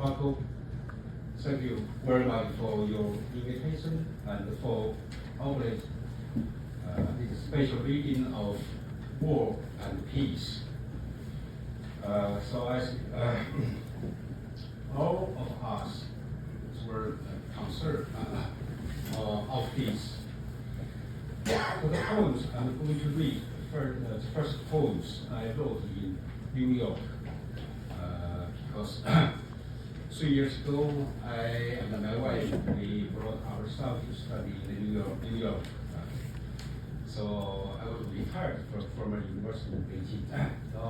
Margo, thank you very much for your invitation and for organizing this special reading of War and Peace. So as all of us were concerned of this. For the poems I'm going to read, the first poems I wrote in New York, because 3 years ago, I and my wife, we brought ourselves to study in New York. So I was retired from a university in Beijing. So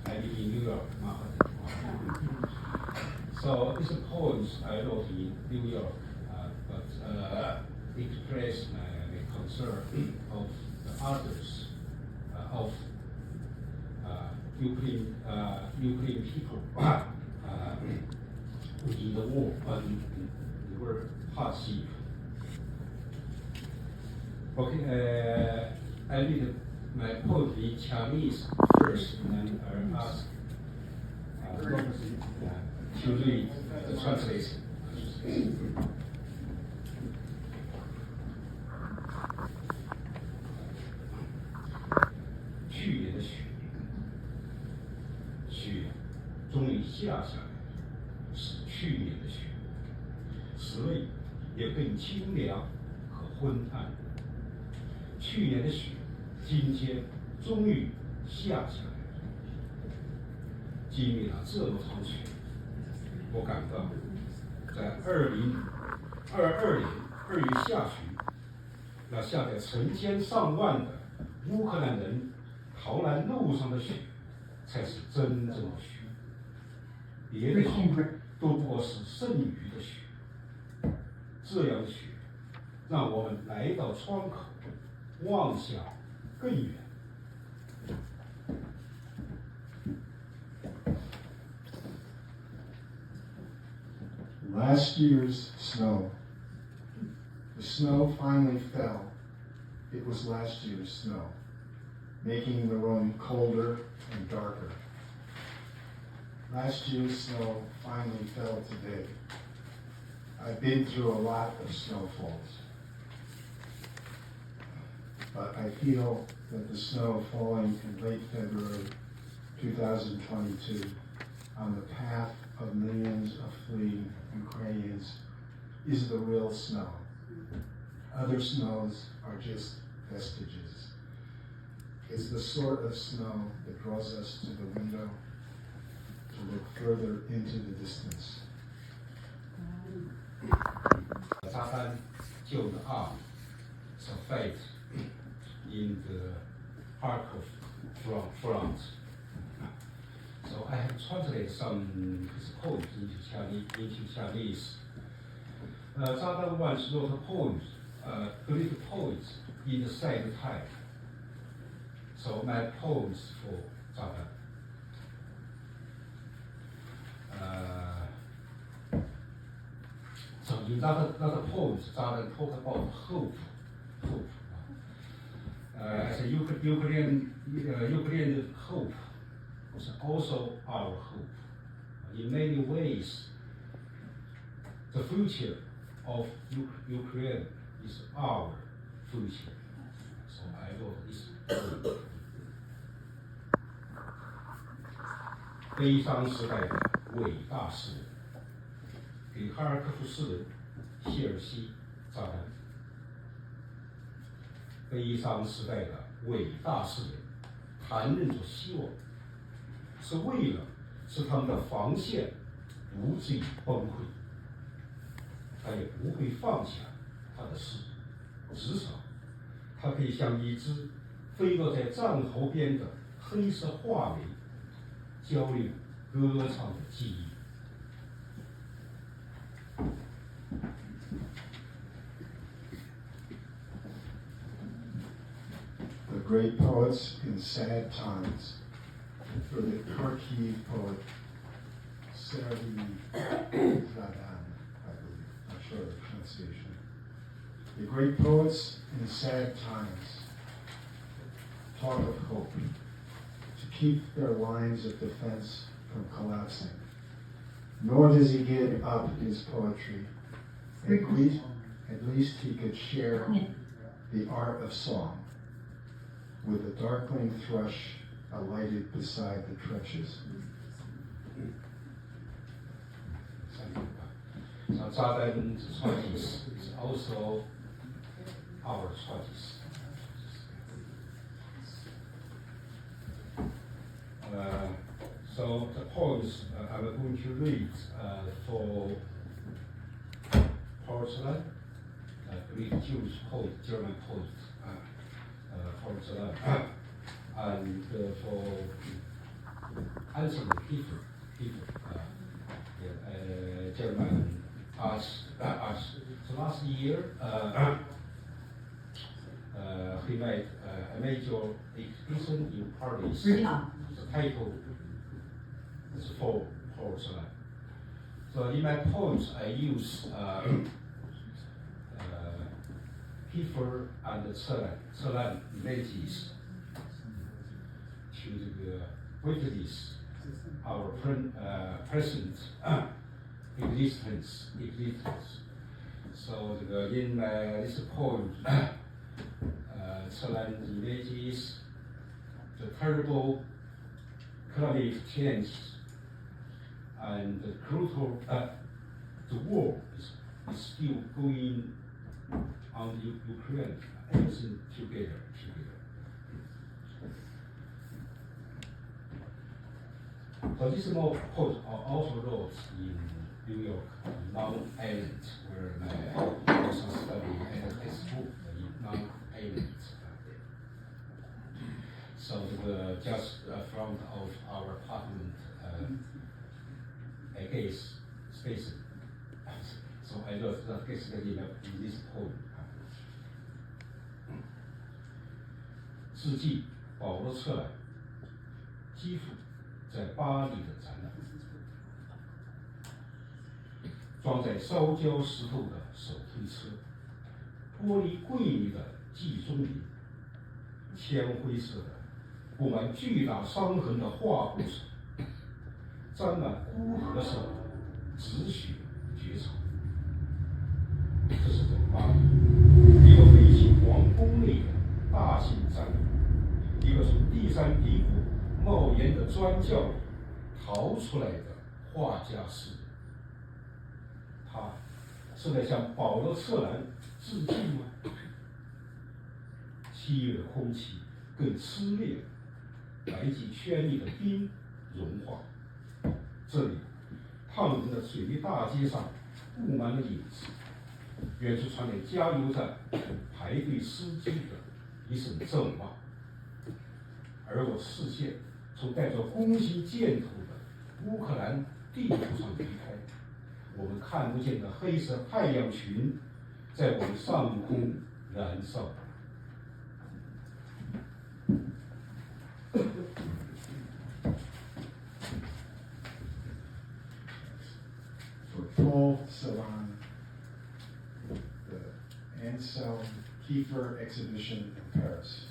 I live in New York. So these are poems I wrote in New York, but it expressed my concern of the others, of Ukrainian people in the war, they were hardship. Okay, I read my poetry in Chinese first, and I ask to read the translation. 去年的雪，雪终于下下来，是去年的雪，室内也更清凉和昏暗。去年的雪，今天终于下下来了。经历了这么场雪，我感到，在2022年2月下旬，那下在成千上万的乌克兰人逃难路上的雪，才是真正的雪。别的雪都不过是剩余的雪。这样的雪，让我们来到窗口，望向更远。Last year's snow. The snow finally fell. It was last year's snow, making the room colder and darker. Last year's snow finally fell today. I've been through a lot of snowfalls, but I feel that the snow falling in late February 2022 on the path of millions of fleeing Ukrainians is the real snow. Other snows are just vestiges. It's the sort of snow that draws us to the window to look further into the distance. 炸弹 killed the arm, so fate in the heart of France. So I have translated some his poems into Chinese. Zhang once wrote poems, Greek poets in the same time. So my poems for Zhang. So in other poems, Zhang talk about hope. As a Ukrainian hope is also our hope. In many ways, the future of Ukraine is our future. So I wrote this poem. 悲伤时代的伟大诗人，给哈尔科夫诗人谢尔西炸弹。悲伤时代的伟大诗人，谈论着希望，是为了使他们的防线不至于崩溃。他也不会放下他的诗，至少他可以像一只飞落在战壕边的黑色画眉，交流歌唱的记忆。The great poets in sad times. For the Kharkiv poet Serhiy Zadan, I believe, not sure of the pronunciation. The great poets in sad times talk of hope, to keep their lines of defense from collapsing. Nor does he give up his poetry. At least he could share the art of song with a darkling thrush alighted beside the trenches. So Jordan's 20s is also our 20s. So the poems I'm going to read for Porcelain, Greek Jewish poet, German poet, Porcelain, and for Anthony Kiefer, German arts. So last year, he made a major exhibition in Paris. The title is for Porcelain. So in my poems, I use Kiefer and Celan images to witness our present existence. So in this poem, Celan images the terrible climate change and the brutal the war is still going on Ukraine. Everything together. So this poem also wrote in New York, Long Island, where my also study and textbook in Long Island. So just front of our apartment, I guess space. So I wrote that case in this poem. 世纪保罗策兰基辅在巴黎的展览，装载烧焦石头的手推车，玻璃柜里的季中林，铅灰色的布满巨大伤痕的画布上，沾满孤河上的止血绝草。这是在巴黎一个废弃皇宫内的大型展览，一个从第三帝国冒烟的砖窖里逃出来的画家诗人，他是在向保罗·策兰致敬吗？7月空气更炽烈，白极圈里的冰融化。这里，烫人的水泥大街上布满了影子，远处传来加油站排队司机的一声咒骂，而我视线从带着攻心箭头的乌克兰地图上离开，我们看不见的黑色太阳群在我们上空燃烧。For Paul Celan, the Anselm Kiefer exhibition in Paris.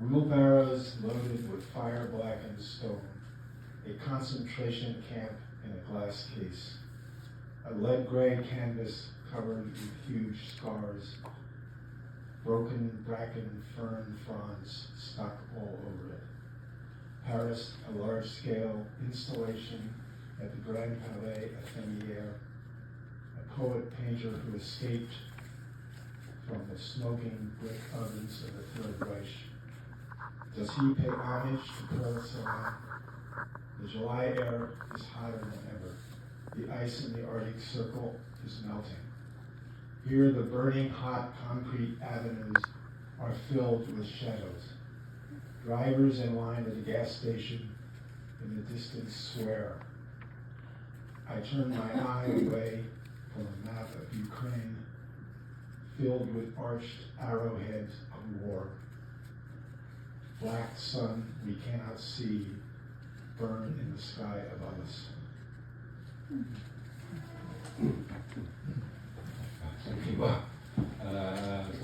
Wheelbarrows loaded with fire-blackened stone, a concentration camp in a glass case, a lead-gray canvas covered with huge scars, broken bracken fern fronds stuck all over it. Paris, a large-scale installation at the Grand Palais Athénier, a poet-painter who escaped from the smoking brick ovens of the Third Reich. Does he pay homage to Paul Celan? The July air is hotter than ever. The ice in the Arctic Circle is melting. Here the burning hot concrete avenues are filled with shadows. Drivers in line at the gas station in the distance swear. I turn my eye away from a map of Ukraine filled with arched arrowheads of war. Black sun we cannot see burn in the sky above us. Thank you.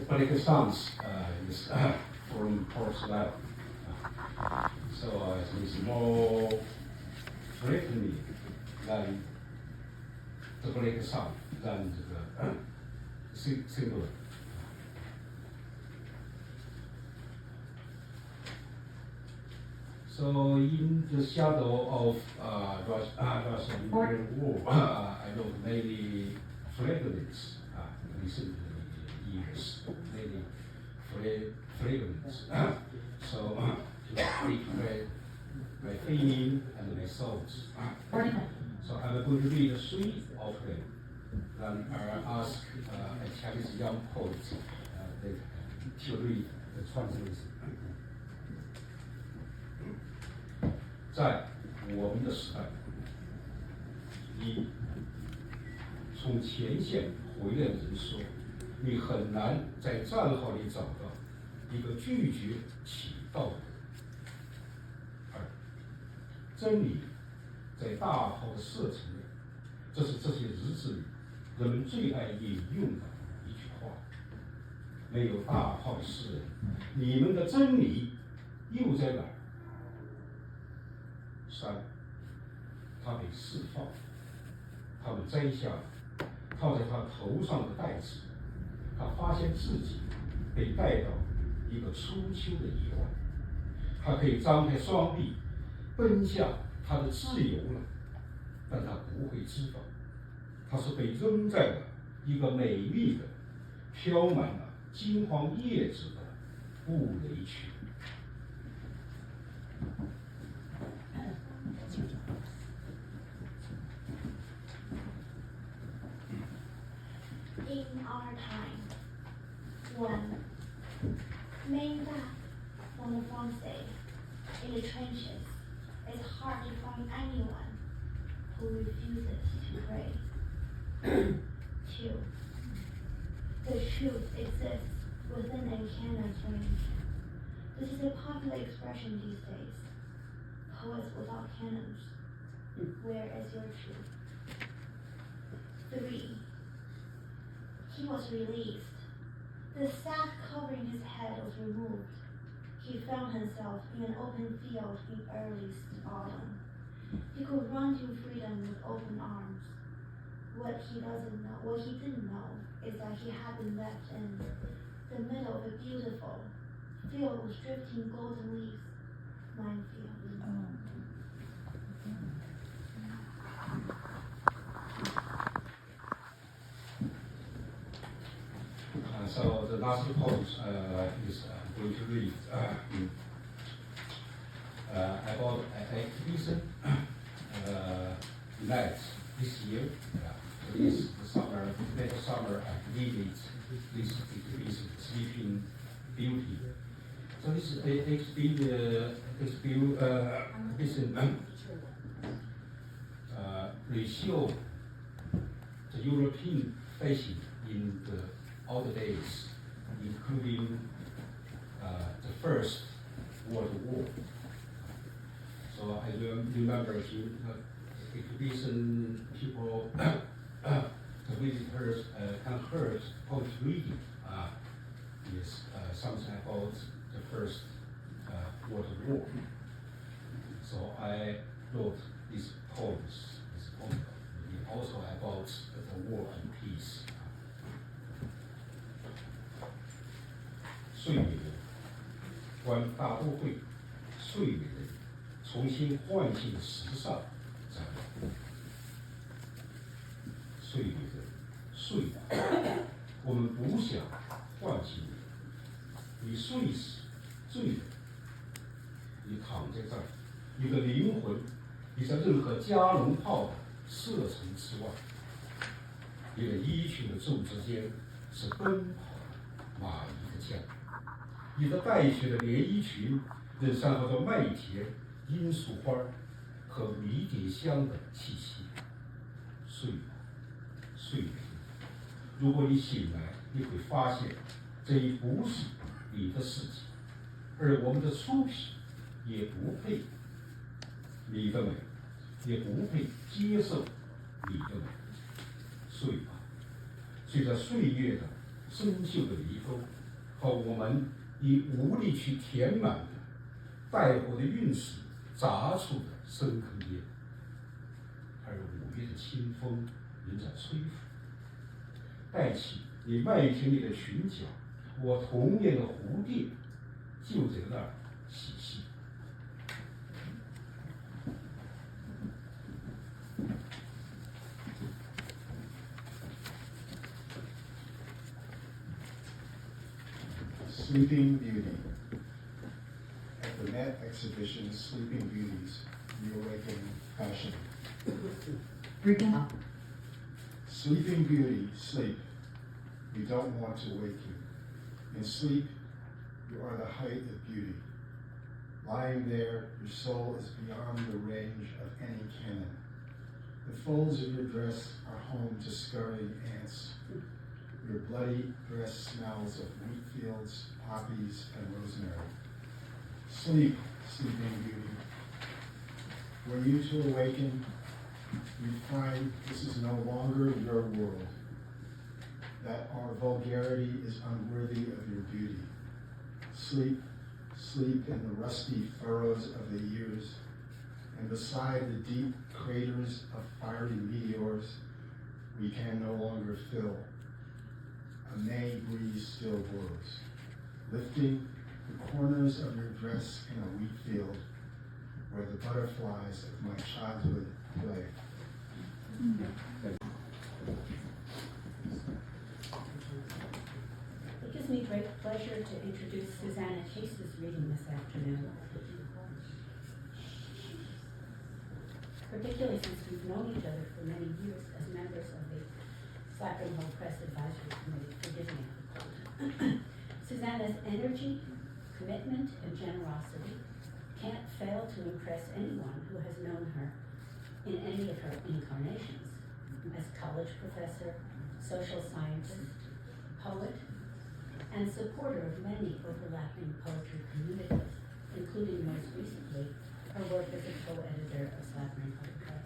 Political songs is from Porcelain. So it's more threatening than the black sun than the single. So in the shadow of Russian-Ukraine war, I wrote many fragments in recent years, many fragments. So to speak my feeling and my thoughts. So I'm going to read 3 of them. Then I ask a Chinese young poet to read the translation. 在我们的时代，从前线回来的人说，你很难在战壕里找到一个拒绝起道的人。真理在大炮的射程内，这是这些日子里人们最爱引用的一句话。没有大炮的诗人，你们的真理又在哪儿？3，他被释放，他们摘下了套在他头上的带子，他发现自己被带到一个初秋的夜晚，他可以张开双臂奔向他的自由了，但他不会知道，他是被扔在了一个美丽的、飘满了金黄叶子的布雷区。In our time, when men back on the front stage in the trenches, it's hard to find anyone who refuses to pray. 2. The truth exists within a cannon's range. This is a popular expression these days. Poets without cannons. Where is your truth? 3. He was released. The sack covering his head was removed. He found himself in an open field in early autumn. He could run to freedom with open arms. What he didn't know is that he had been left in the middle of a beautiful, filled with drifting golden leaves, minefield. So the last poem is going to read about an exhibition night this year. This summer, later summer, I needed this exhibition, Sleeping Beauty. So this exhibition show the European fashion in the old days, including the First World War. So I remember the exhibition people, the visitors can hear poets reading is something about the First World War. So I wrote these poems, also about the war and peace. 睡美人，观大都会，睡美人，重新唤醒时尚展览。睡美人，睡吧，我们不想唤醒你。你睡时醉了，你躺在这儿，你的灵魂，你在任何加农炮的射程之外。你的衣裙的皱之间是奔跑的马蹄的酱。你的带血的连衣裙仍散发着麦田、罂粟花和迷迭香的气息。睡吧，睡吧。如果你醒来，你会发现，这已不是你的世界，而我们的粗皮也不配你的美，也不配接受你的美。睡吧，随着岁月的生锈的离沟和我们已无力去填满的带火的陨石砸出的深坑边，而我清风仍在吹拂，带起你麦田里的裙角，我童年的蝴蝶就在那儿嬉戏。Sleeping Beauty. At the Met exhibition, Sleeping Beauties, Reawakening Passion. Breaking up. Sleeping Beauty, sleep. We don't want to wake you. In sleep, you are the height of beauty. Lying there, your soul is beyond the range of any cannon. The folds of your dress are home to scurrying ants. Your bloody dress smells of wheat fields, poppies, and rosemary. Sleep, sleeping beauty. Were you to awaken, you find this is no longer your world, that our vulgarity is unworthy of your beauty. Sleep, sleep in the rusty furrows of the years, and beside the deep craters of fiery meteors we can no longer fill. A May breeze still blows, lifting the corners of your dress in a wheat field where the butterflies of my childhood play. It gives me great pleasure to introduce Susana Case's reading this afternoon. Particularly since we've known each other for many years as members of the Slapping Hole Press Advisory Committee. Forgive me, I have a cold. Susana's energy, commitment, and generosity can't fail to impress anyone who has known her in any of her incarnations as college professor, social scientist, poet, and supporter of many overlapping poetry communities, including most recently her work as a co-editor of Slapping Hole Press.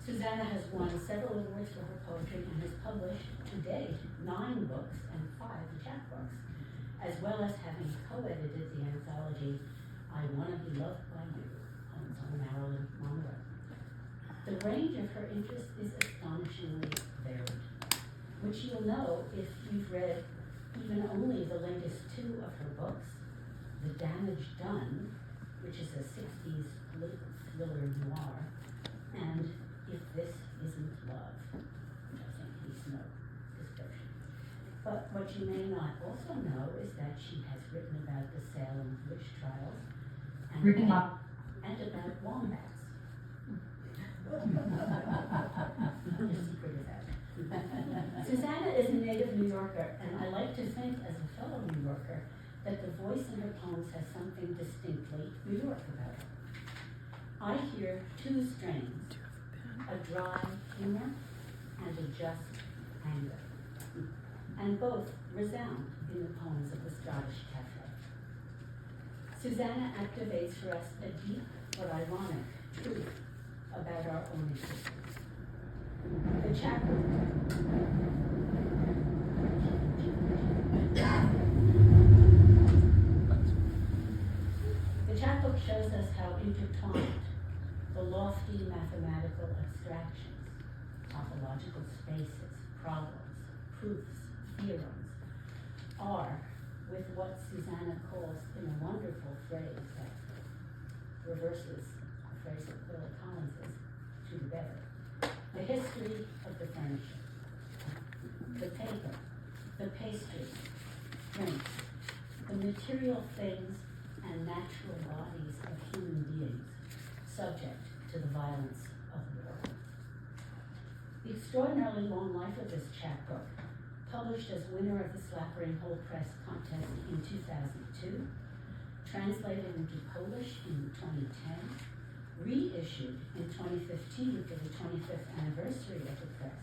Susana has won several awards for her poetry and has published to date 9 books and 5 chapbooks, as well as having co-edited the anthology I Wanna Be Loved by You, poems on Marilyn Monroe. The range of her interests is astonishingly varied, which you'll know if you've read even only the latest 2 of her books, The Damage Done, which is a 60s political thriller noir, and If This Isn't Love, which I think needs no description. But what you may not also know is that she has written about the Salem witch trials and about wombats. Just secret of that. Susana is a native New Yorker, and I like to think, as a fellow New Yorker, that the voice in her poems has something distinctly New York about it. I hear 2 strains, a dry humor and a just anger, and both resound in the poems of the Scottish Cafe. Susana activates for us a deep but ironic truth about our own existence. The chapbook shows us how intertwined the lofty mathematical abstractions, topological spaces, problems, proofs, theorems, are with what Susana calls, in a wonderful phrase that reverses a phrase of Philip Collins's, to the better, the history of the furniture, the paper, the pastries, drinks, the material things and natural bodies of human beings subject to the violence of war. The extraordinarily long life of this chapbook, published as winner of the Slapping Hole Press contest in 2002, translated into Polish in 2010, reissued in 2015 for the 25th anniversary of the press,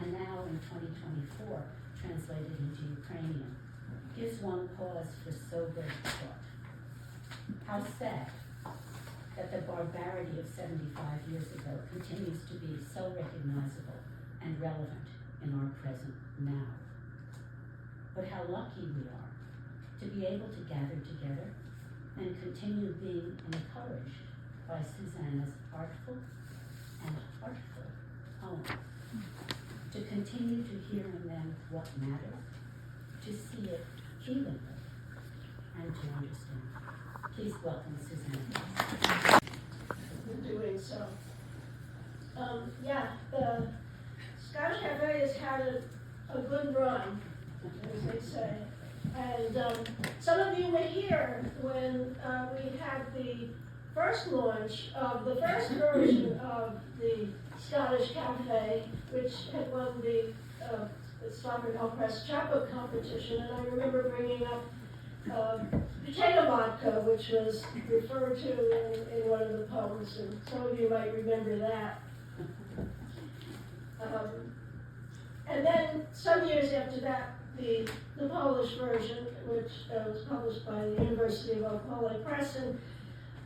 and now in 2024 translated into Ukrainian, gives one pause for sober thought. How sad that the barbarity of 75 years ago continues to be so recognizable and relevant in our present now. But how lucky we are to be able to gather together and continue being encouraged by Susana's artful and heartful continue to hear in them what matters, to see it humanly, and to understand. Please welcome Susana Case. Doing so. The Scottish Cafe has had a good run, as they say. And some of you were here when we had the first launch of the first version of the Scottish Cafe, which had won the Strawberry Hill Press chapbook competition. And I remember bringing up potato vodka, which was referred to in one of the poems, and some of you might remember that. And then some years after that, the Polish version, which was published by the University of Opole Press, and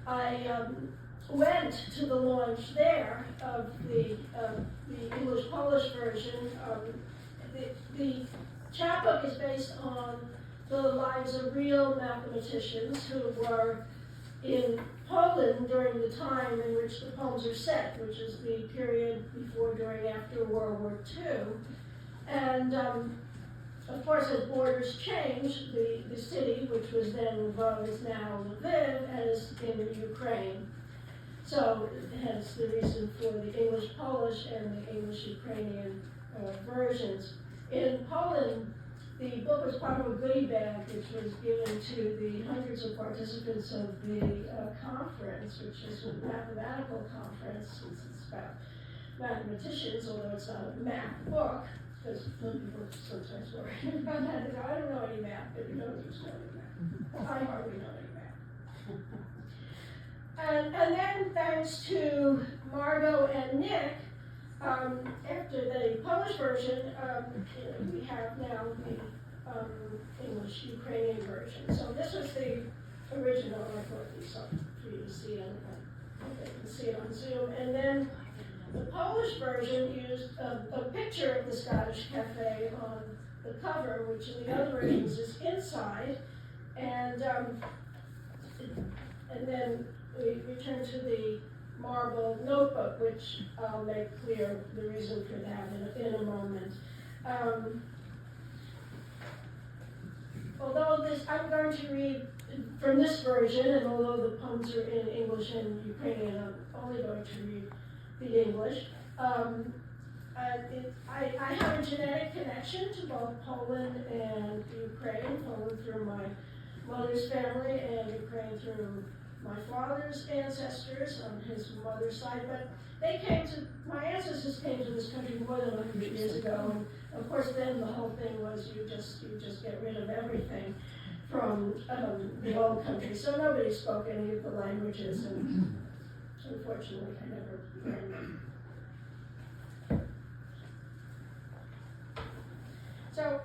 I went to the launch there of the English-Polish version. The chapbook is based on the lives of real mathematicians who were in Poland during the time in which the poems are set, which is the period before, during, after World War II. And of course, as borders changed, the city, which was then Lvov, is now Lviv, and is in Ukraine. So hence the reason for the English-Polish and the English-Ukrainian versions. In Poland, the book was part of a goodie bag which was given to the hundreds of participants of the conference, which is a mathematical conference, since it's about mathematicians, although it's not a math book, because some people sometimes worry about that. They go, I don't know any math, but you know there's no math. I hardly know any math. And then thanks to Margo and Nick, after the Polish version, we have now the English-Ukrainian version. So this was the original. I thought these up for you to see it. You can see it on Zoom. And then the Polish version used a picture of the Scottish Cafe on the cover, which in the other versions is inside. And then we return to the marble notebook, which I'll make clear the reason for that in a moment. Although I'm going to read from this version, and although the poems are in English and Ukrainian, I'm only going to read the English. I have a genetic connection to both Poland and Ukraine, Poland through my mother's family and Ukraine through my father's ancestors on his mother's side, but my ancestors came to this country more than 100 years ago, and of course then the whole thing was you just get rid of everything from the old country, so nobody spoke any of the languages, and unfortunately I never learned them. So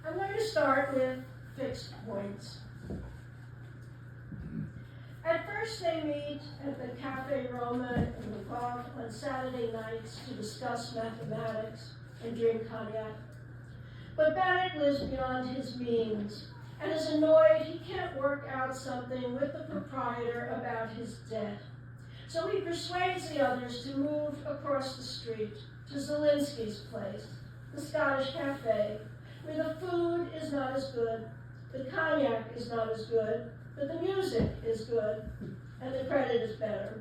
I'm going to start with fixed points. At first, they meet at the Cafe Roma in Lvov on Saturday nights to discuss mathematics and drink cognac. But Bannock lives beyond his means and is annoyed he can't work out something with the proprietor about his debt. So he persuades the others to move across the street to Zelinsky's place, the Scottish Cafe, where the food is not as good, the cognac is not as good, but the music is good, and the credit is better.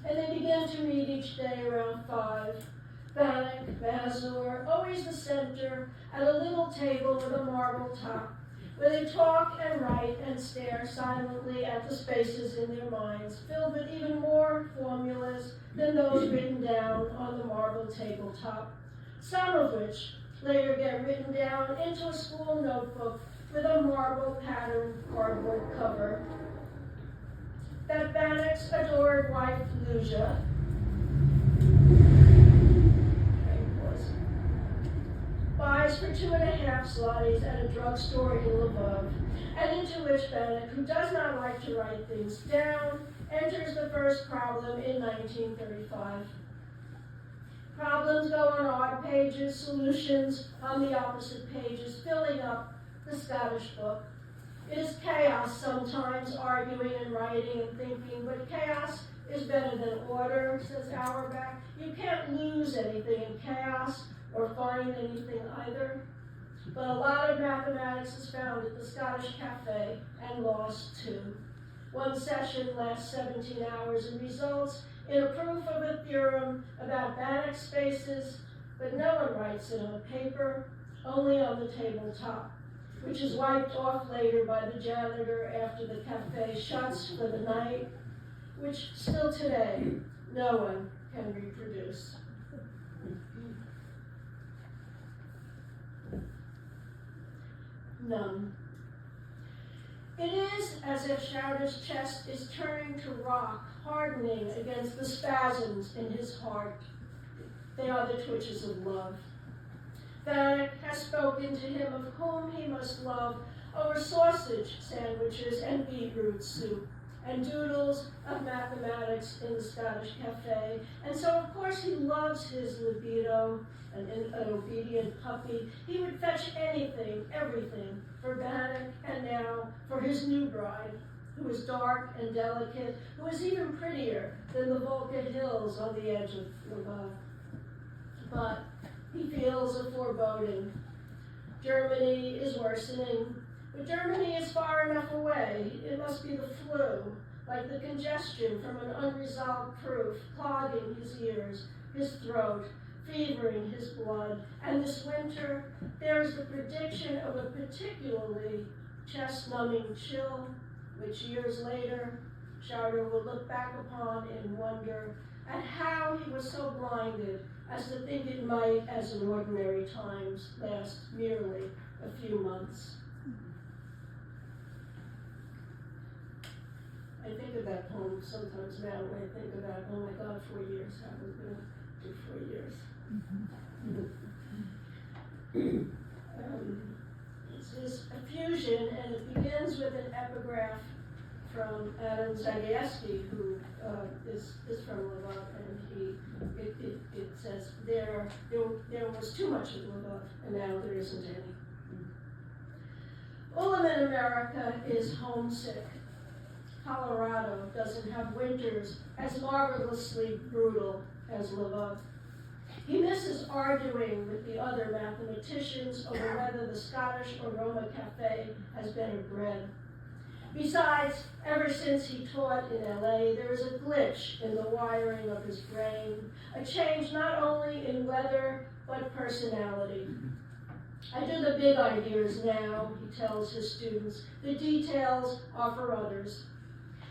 And they begin to meet each day around 5. Bannock, Mazur, always the center, at a little table with a marble top, where they talk and write and stare silently at the spaces in their minds, filled with even more formulas than those written down on the marble tabletop, some of which later get written down into a school notebook with a marble patterned cardboard cover. That Bannock's adored wife, Lucia, buys for 2.5 zlotys at a drugstore in Lvov, and into which Bannock, who does not like to write things down, enters the first problem in 1935. Problems go on odd pages, solutions on the opposite pages, filling up the Scottish book. It is chaos sometimes, arguing and writing and thinking, but chaos is better than order, says Auerbach. You can't lose anything in chaos. or find anything either. But a lot of mathematics is found at the Scottish Cafe and lost too. One session lasts 17 hours and results in a proof of a theorem about Banach spaces, but no one writes it on paper, only on the tabletop, which is wiped off later by the janitor after the cafe shuts for the night, which still today no one can reproduce. None. It is as if Schauder's chest is turning to rock, hardening against the spasms in his heart. They are the twitches of love. Banach has spoken to him of whom he must love over sausage sandwiches and beetroot soup, and doodles of mathematics in the Scottish Cafe. And so, of course, he loves his libido, an obedient puppy. He would fetch anything, everything, for Banach, and now for his new bride, who is dark and delicate, who is even prettier than the Volga hills on the edge of Lvov. But he feels a foreboding. Germany is worsening, but Germany is far enough away. It must be the flu, like the congestion from an unresolved proof, clogging his ears, his throat, fevering his blood. And this winter, there is the prediction of a particularly chest-numbing chill, which years later, Schauder will look back upon in wonder at how he was so blinded as to think it might, as in ordinary times, last merely a few months. I think of that poem sometimes now when I think about, oh my God, 4 years, how we're going to do 4 years. It's a fusion, and it begins with an epigraph from Adam Zagajewski, who is from Lvov, and it says, there was too much of Lvov, and now there isn't any. Ullum in America is homesick. Colorado doesn't have winters as marvelously brutal as Lvov. He misses arguing with the other mathematicians over whether the Scottish or Roma Cafe has better bread. Besides, ever since he taught in LA, there is a glitch in the wiring of his brain, a change not only in weather, but personality. I do the big ideas now, he tells his students. The details are for others.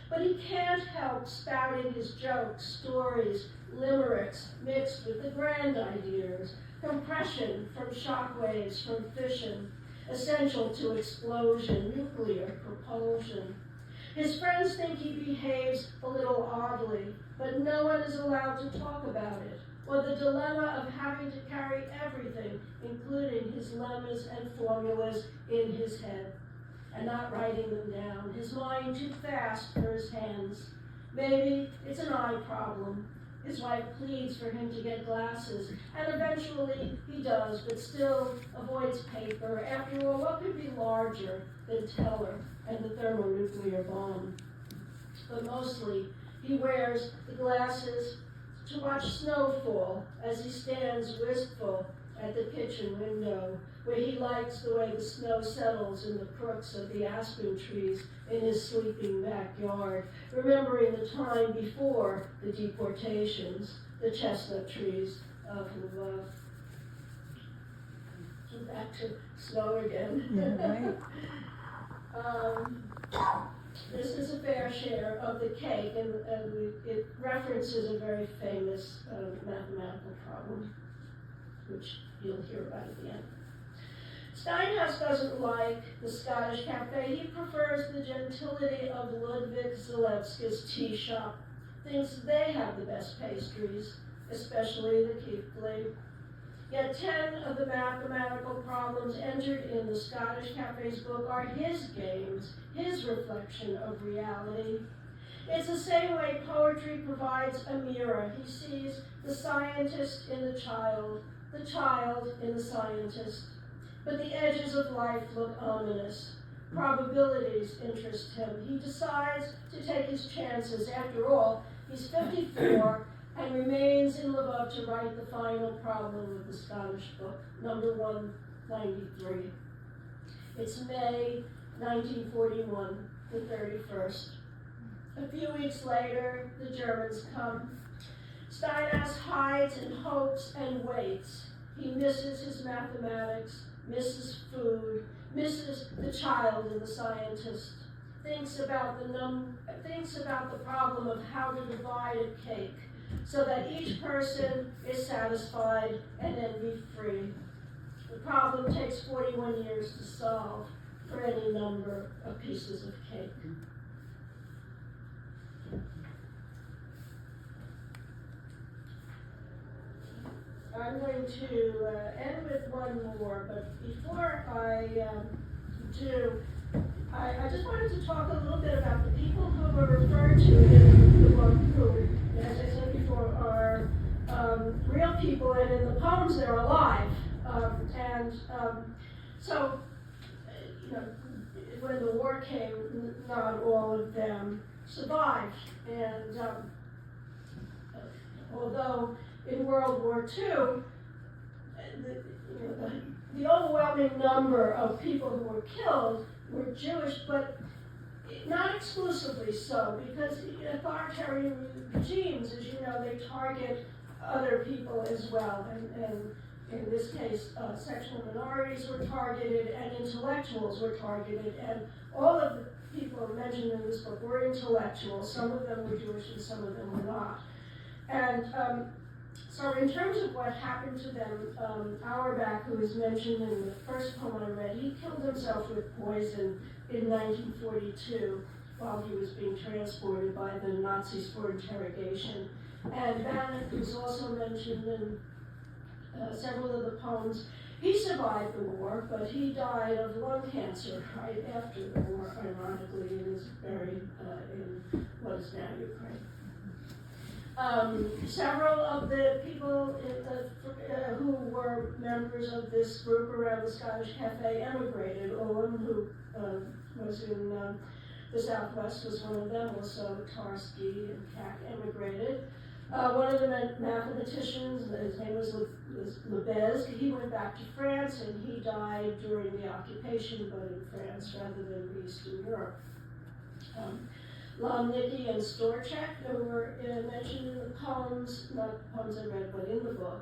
But he can't help spouting his jokes, stories, limericks mixed with the grand ideas, compression from shockwaves from fission, essential to explosion, nuclear propulsion. His friends think he behaves a little oddly, but no one is allowed to talk about it, or the dilemma of having to carry everything, including his lemmas and formulas, in his head, and not writing them down, his mind too fast for his hands. Maybe it's an eye problem. His wife pleads for him to get glasses, and eventually he does, but still avoids paper. After all, what could be larger than Teller and the thermonuclear bomb? But mostly, he wears the glasses to watch snow fall as he stands wistful at the kitchen window, where he likes the way the snow settles in the crooks of the aspen trees in his sleeping backyard, remembering the time before the deportations, the chestnut trees of Lvov. Back to snow again. Right. This is a fair share of the cake, and it references a very famous mathematical problem, which you'll hear about at the end. Steinhaus doesn't like the Scottish Cafe. He prefers the gentility of Ludwig Zalewski's tea shop. Thinks they have the best pastries, especially the Keighley. Yet 10 of the mathematical problems entered in the Scottish Cafe's book are his games, his reflection of reality. It's the same way poetry provides a mirror. He sees the scientist in the child in the scientist. But the edges of life look ominous. Probabilities interest him. He decides to take his chances. After all, he's 54, and remains in Lvov to write the final problem of the Scottish book, number 193. It's May 1941, the 31st. A few weeks later, the Germans come. Steinhaus hides and hopes and waits. He misses his mathematics, misses food, misses the child and the scientist, thinks about the problem of how to divide a cake so that each person is satisfied and envy-free. The problem takes 41 years to solve for any number of pieces of cake. I'm going to end with one more, but before I do, I just wanted to talk a little bit about the people who were referred to in the book, who, as I said before, are real people, and in the poems they're alive. So, when the war came, not all of them survived. And although in World War II, the overwhelming number of people who were killed were Jewish, but not exclusively so, because authoritarian regimes, as you know, they target other people as well. And in this case, sexual minorities were targeted and intellectuals were targeted. And all of the people mentioned in this book were intellectuals. Some of them were Jewish and some of them were not. And so in terms of what happened to them, Auerbach, who is mentioned in the first poem I read, he killed himself with poison in 1942 while he was being transported by the Nazis for interrogation. And Bannock, who's also mentioned in several of the poems, he survived the war, but he died of lung cancer right after the war, ironically, and is buried in what is now Ukraine. Several of the people who were members of this group around the Scottish Cafe emigrated. Owen, who was in the Southwest, was one of them. Also, Tarski and Cack emigrated. One of the mathematicians, his name was Lebesgue, he went back to France and he died during the occupation, but in France rather than Eastern Europe. Lauinger and Storchek, who were mentioned in the poems, not the poems I read, but in the book.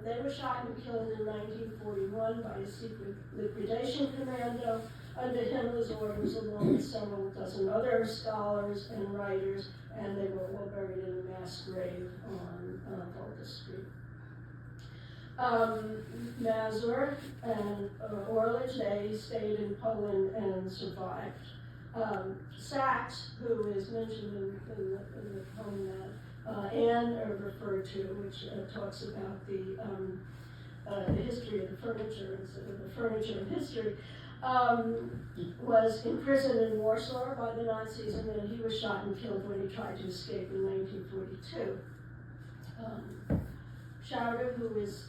They were shot and killed in 1941 by a secret liquidation commando under Himmler's orders, along with several dozen other scholars and writers, and they were all buried in a mass grave on Volga Street. Mazur and Orlich, they stayed in Poland and survived. Sachs, who is mentioned in the poem that Anne referred to, which talks about the history of the furniture, the furniture of history, was imprisoned in Warsaw by the Nazis, and then he was shot and killed when he tried to escape in 1942. Schauder, who is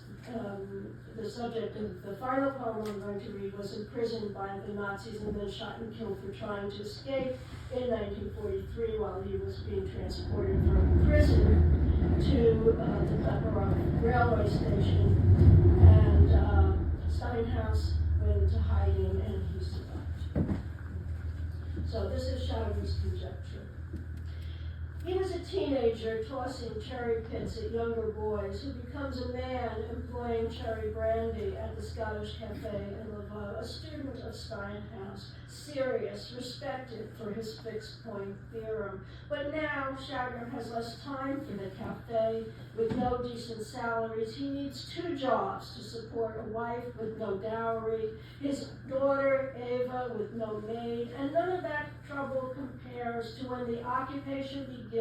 the subject of the final poem I'm going to read, was imprisoned by the Nazis and then shot and killed for trying to escape in 1943 while he was being transported from prison to the Belarus railway station. And Steinhaus went into hiding and he survived. So this is Schauder's conjecture. He was a teenager tossing cherry pits at younger boys who becomes a man employing cherry brandy at the Scottish Cafe in Lvov, a student of Steinhaus, serious, respected for his fixed point theorem. But now Schauder has less time for the cafe with no decent salaries. He needs 2 jobs to support a wife with no dowry, his daughter Eva with no maid, and none of that trouble compares to when the occupation begins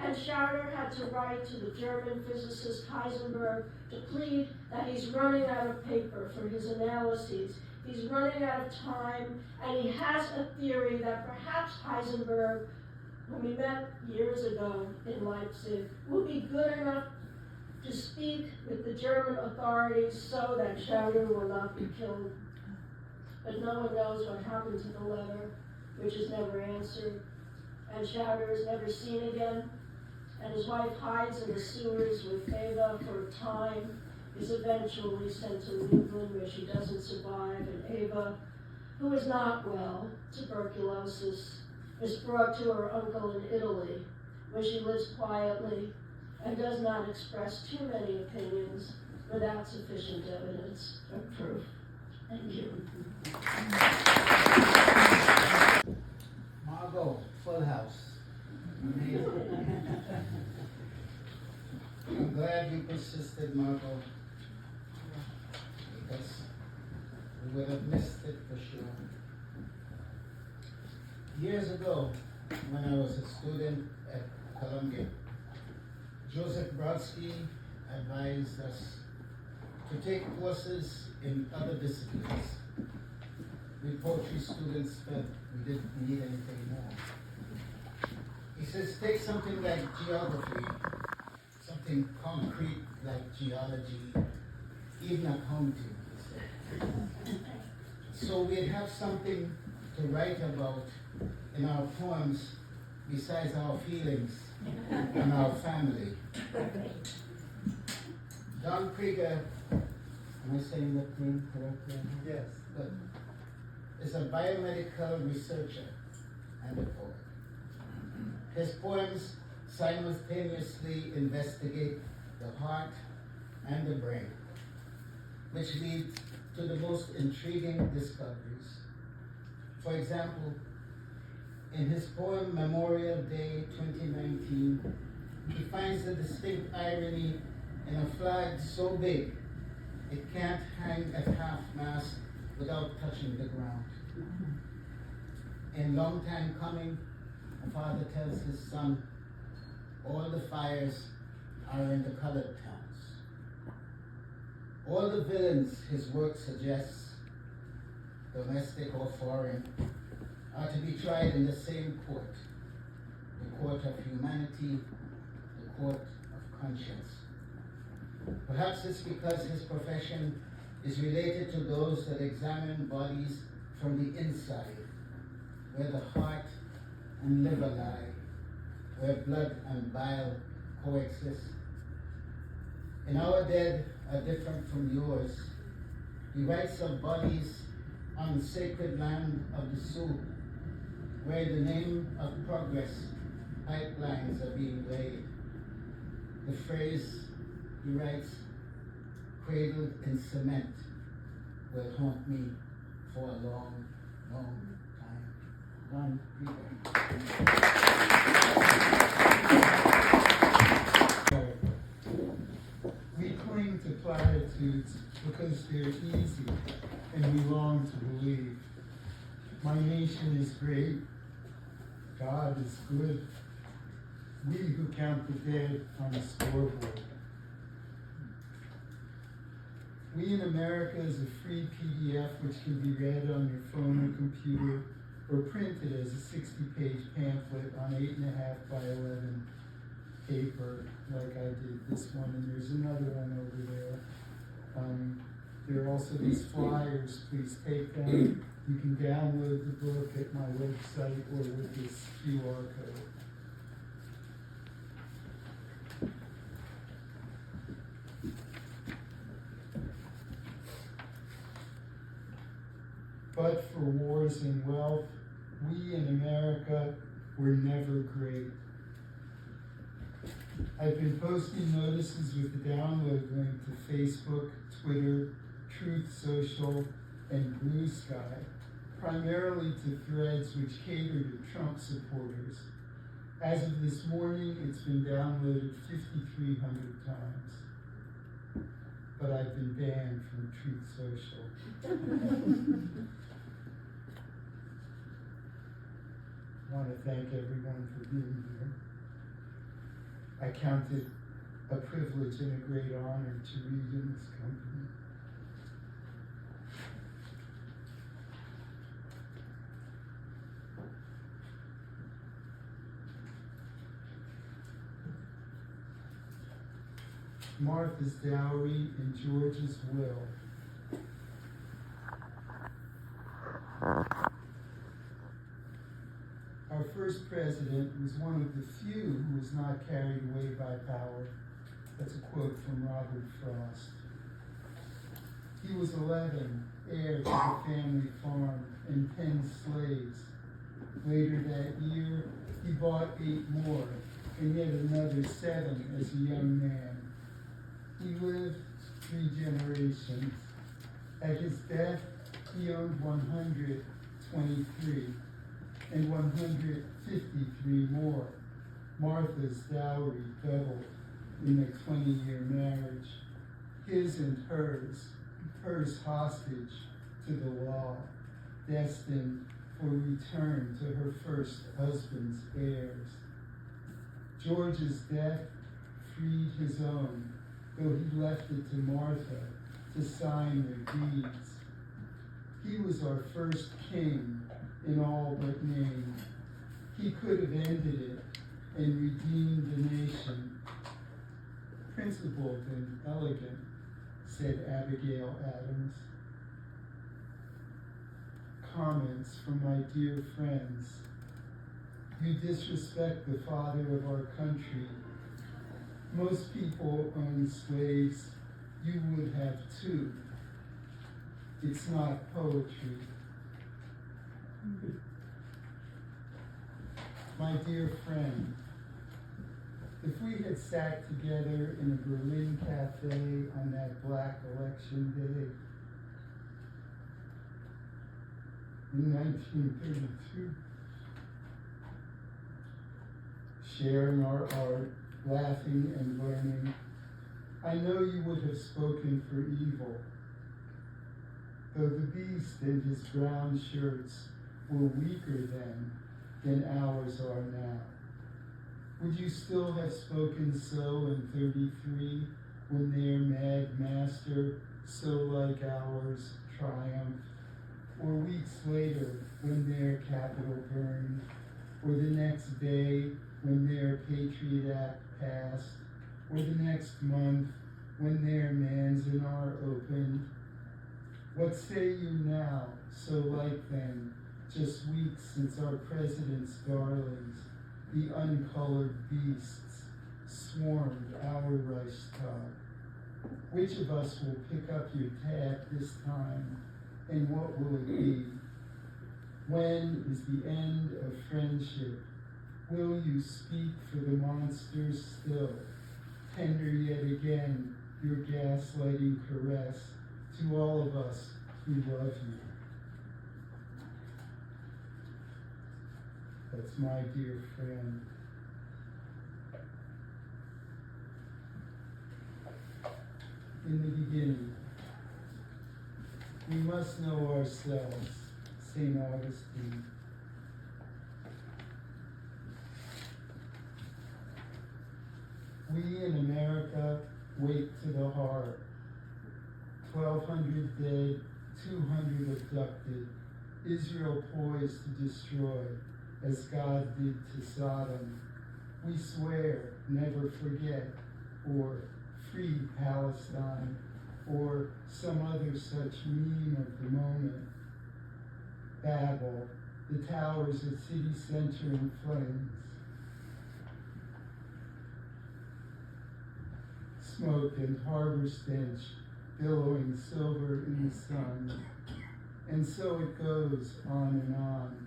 and Schauder had to write to the German physicist Heisenberg to plead that he's running out of paper for his analyses. He's running out of time, and he has a theory that perhaps Heisenberg, whom we met years ago in Leipzig, will be good enough to speak with the German authorities so that Schauder will not be killed. But no one knows what happened to the letter, which is never answered, and Schauder is never seen again. and his wife hides in the sewers with Ava for a time, is eventually sent to England where she doesn't survive, and Ava, who is not well, tuberculosis, is brought to her uncle in Italy, where she lives quietly and does not express too many opinions without sufficient evidence of proof. Thank you. Margo, Full House. I'm glad you persisted, Margo, because we would have missed it for sure. Years ago, when I was a student at Columbia, Joseph Brodsky advised us to take courses in other disciplines. We poetry students felt we didn't need anything more. He says, take something like geography, something concrete like geology, even accounting, he said. So we'd have something to write about in our poems besides our feelings and our family. Don Krieger, am I saying that name correctly? Yes. Good. Is a biomedical researcher and a poet. His poems simultaneously investigate the heart and the brain, which lead to the most intriguing discoveries. For example, in his poem Memorial Day 2019, he finds a distinct irony in a flag so big it can't hang at half-mast without touching the ground. In Long Time Coming, a father tells his son, all the fires are in the colored towns. All the villains his work suggests, domestic or foreign, are to be tried in the same court, the court of humanity, the court of conscience. Perhaps it's because his profession is related to those that examine bodies from the inside, where the heart and liver lie, where blood and bile coexist. And our dead are different from yours. He writes of bodies on the sacred land of the Sioux, where in the name of progress, pipelines are being laid. The phrase, he writes, cradled in cement, will haunt me for a long, long time. Don Krieger. We cling to platitudes because they're easy and we long to believe. My nation is great. God is good. We who count the dead on the scoreboard. We in America is a free PDF which can be read on your phone or computer or printed as a 60-page pamphlet on 8.5 by 11 paper like I did this one, and there's another one over there. There are also these flyers, please take them. You can download the book at my website or with this QR code. But for wars and wealth, we in America were never great. I've been posting notices with the download link to Facebook, Twitter, Truth Social, and Blue Sky, primarily to threads which cater to Trump supporters. As of this morning, it's been downloaded 5,300 times. But I've been banned from Truth Social. I want to thank everyone for being here. I count it a privilege and a great honor to read in this company. Martha's dowry and George's will. Our first president was one of the few who was not carried away by power. That's a quote from Robert Frost. He was 11, heir to the family farm, and 10 slaves. Later that year, he bought 8 more, and yet another 7 as a young man. He lived 3 generations. At his death, he owned 123, and 153 more. Martha's dowry doubled in their 20-year marriage, his and hers hostage to the law, destined for return to her first husband's heirs. George's death freed his own, though he left it to Martha to sign their deeds. He was our first king in all but name. He could have ended it and redeemed the nation. Principled and elegant, said Abigail Adams. Comments from my dear friends. You disrespect the father of our country. Most people own slaves. You would have too. It's not poetry. My dear friend, if we had sat together in a Berlin cafe on that black election day in 1932, sharing our art, laughing and learning, I know you would have spoken for evil, though the beast and his brown shirts were weaker then than ours are now. Would you still have spoken so in 33 when their mad master, so like ours, triumphed? Or weeks later when their capital burned? Or the next day when their Patriot Act passed? Or the next month when their Manzanar opened? What say you now, so like them, just weeks since our president's darlings, the uncolored beasts, swarmed our Reichstag? Which of us will pick up your tab this time, and what will it be? When is the end of friendship? Will you speak for the monsters still? Tender yet again your gaslighting caress to all of us who love you. That's my dear friend. In the beginning, we must know ourselves, St. Augustine. We in America wake to the heart. 1,200 dead, 200 abducted, Israel poised to destroy, as God did to Sodom. We swear, never forget, or free Palestine, or some other such meme of the moment. Babel, the towers at city center in flames. Smoke and harbor stench billowing silver in the sun. And so it goes on and on.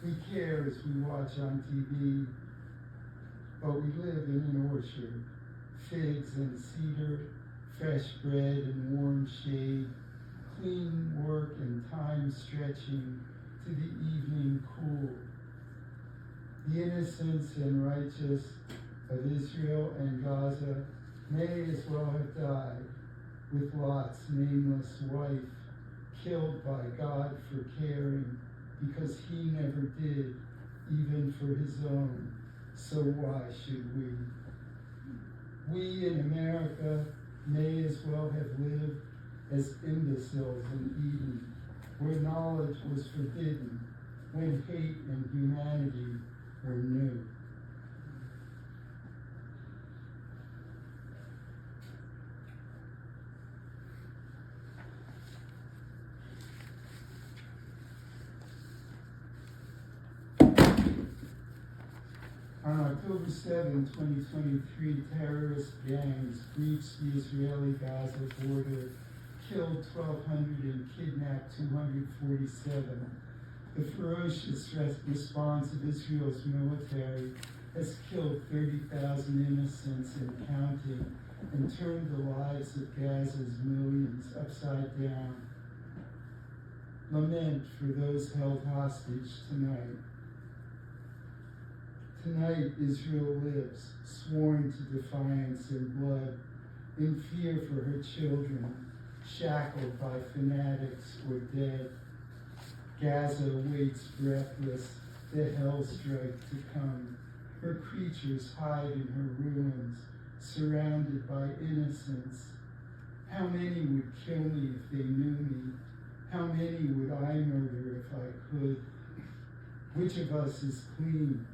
We care as we watch on TV, but we live in an orchard. Figs and cedar, fresh bread and warm shade, clean work and time stretching to the evening cool. The innocence and righteous of Israel and Gaza may as well have died with Lot's nameless wife, killed by God for caring, because he never did, even for his own. So why should we? We in America may as well have lived as imbeciles in Eden, where knowledge was forbidden, when hate and humanity were new. October 7, 2023, terrorist gangs breached the Israeli-Gaza border, killed 1,200 and kidnapped 247. The ferocious response of Israel's military has killed 30,000 innocents and counting, and turned the lives of Gaza's millions upside down. Lament for those held hostage tonight. Tonight, Israel lives, sworn to defiance and blood, in fear for her children, shackled by fanatics or dead. Gaza waits breathless the hell strike to come. Her creatures hide in her ruins, surrounded by innocents. How many would kill me if they knew me? How many would I murder if I could? Which of us is clean?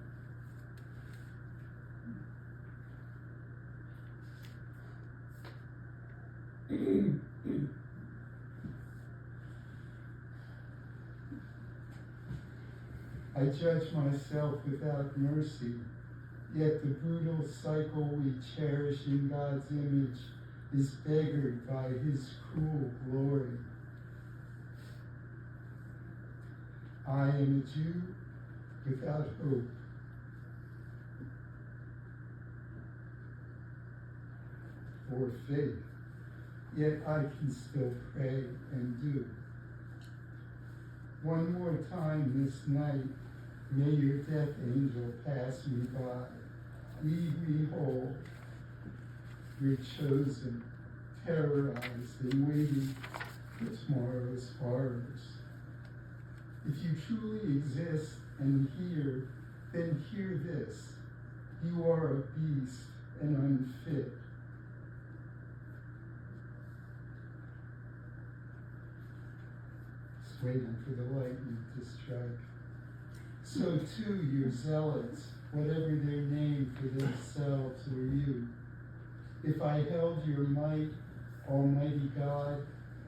I judge myself without mercy, yet the brutal cycle we cherish in God's image is beggared by his cruel glory. I am a Jew without hope. Or faith, yet I can still pray and do. One more time this night, may your death angel pass me by. Leave me whole, your chosen, terrorized and waiting for tomorrow's horrors. If you truly exist and hear, then hear this. You are a beast and unfit. Just waiting for the lightning to strike. So too your zealots, whatever their name for themselves or you. If I held your might, Almighty God,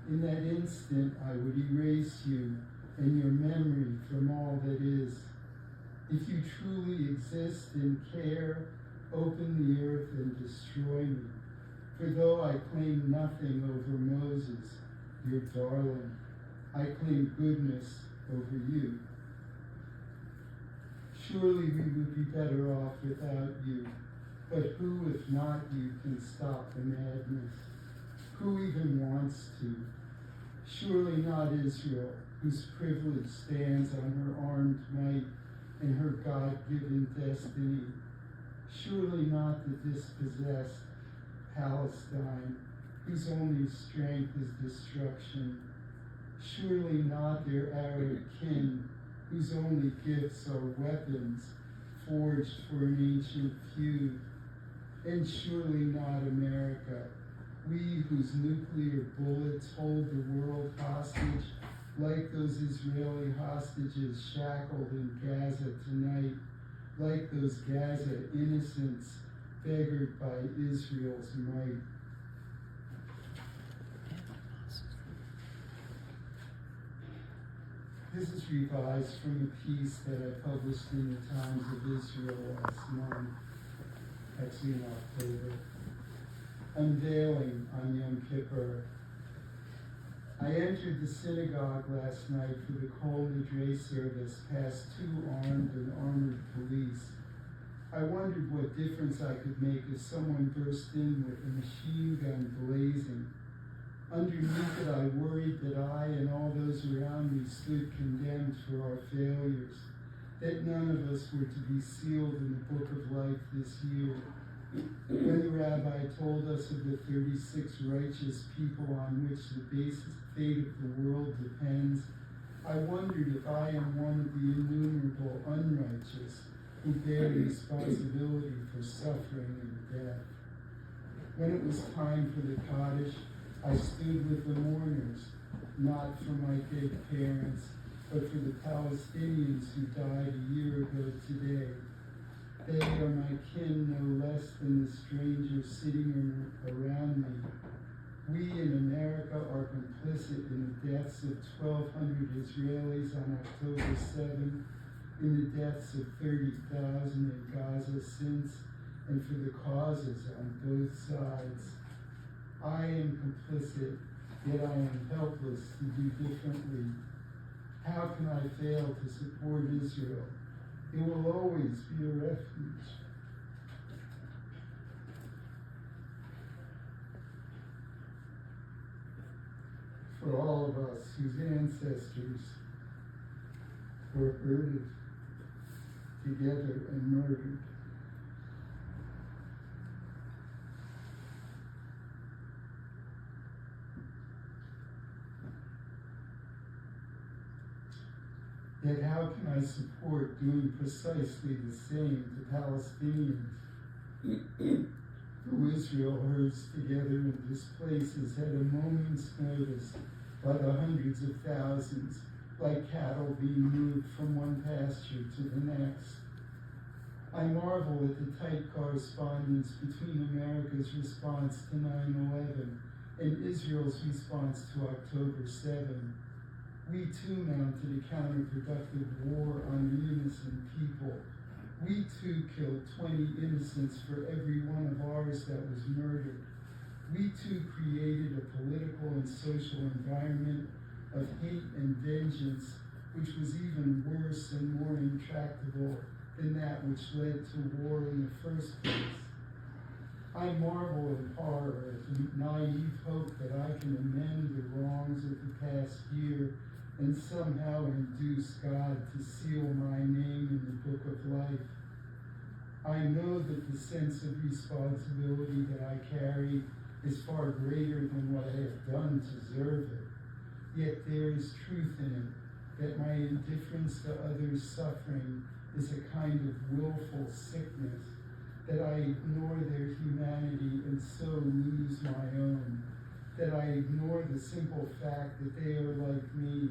in that instant I would erase you and your memory from all that is. If you truly exist and care, open the earth and destroy me. For though I claim nothing over Moses, your darling, I claim goodness over you. Surely we would be better off without you. But who, if not you, can stop the madness? Who even wants to? Surely not Israel, whose privilege stands on her armed might and her God-given destiny. Surely not the dispossessed Palestine, whose only strength is destruction. Surely not their Arab kin, whose only gifts are weapons forged for an ancient feud. And surely not America, we whose nuclear bullets hold the world hostage like those Israeli hostages shackled in Gaza tonight, like those Gaza innocents beggared by Israel's might. This is revised from a piece that I published in the Times of Israel last month, actually in October, unveiling on Yom Kippur. I entered the synagogue last night for the Kol Nidre service past two armed and armored police. I wondered what difference I could make if someone burst in with a machine gun blazing. Underneath it, I worried that I and all those around me stood condemned for our failures, that none of us were to be sealed in the book of life this year. When the rabbi told us of the 36 righteous people on which the basic fate of the world depends, I wondered if I am one of the innumerable unrighteous who bear responsibility for suffering and death. When it was time for the Kaddish, I stood with the mourners, not for my dead parents, but for the Palestinians who died a year ago today. They are my kin no less than the strangers sitting around me. We in America are complicit in the deaths of 1,200 Israelis on October 7, in the deaths of 30,000 in Gaza since, and for the causes on both sides. I am complicit, yet I am helpless to do differently. How can I fail to support Israel? It will always be a refuge. For all of us whose ancestors were herded together and murdered. Yet how can I support doing precisely the same to Palestinians who Israel herds together and displaces at a moment's notice by the hundreds of thousands, like cattle being moved from one pasture to the next? I marvel at the tight correspondence between America's response to 9/11 and Israel's response to October 7. We too mounted a counterproductive war on innocent people. We too killed 20 innocents for every one of ours that was murdered. We too created a political and social environment of hate and vengeance, which was even worse and more intractable than that which led to war in the first place. I marvel in horror at the naive hope that I can amend the wrongs of the past year and somehow induce God to seal my name in the book of life. I know that the sense of responsibility that I carry is far greater than what I have done to deserve it. Yet there is truth in it, that my indifference to others' suffering is a kind of willful sickness, that I ignore their humanity and so lose my own, that I ignore the simple fact that they are like me,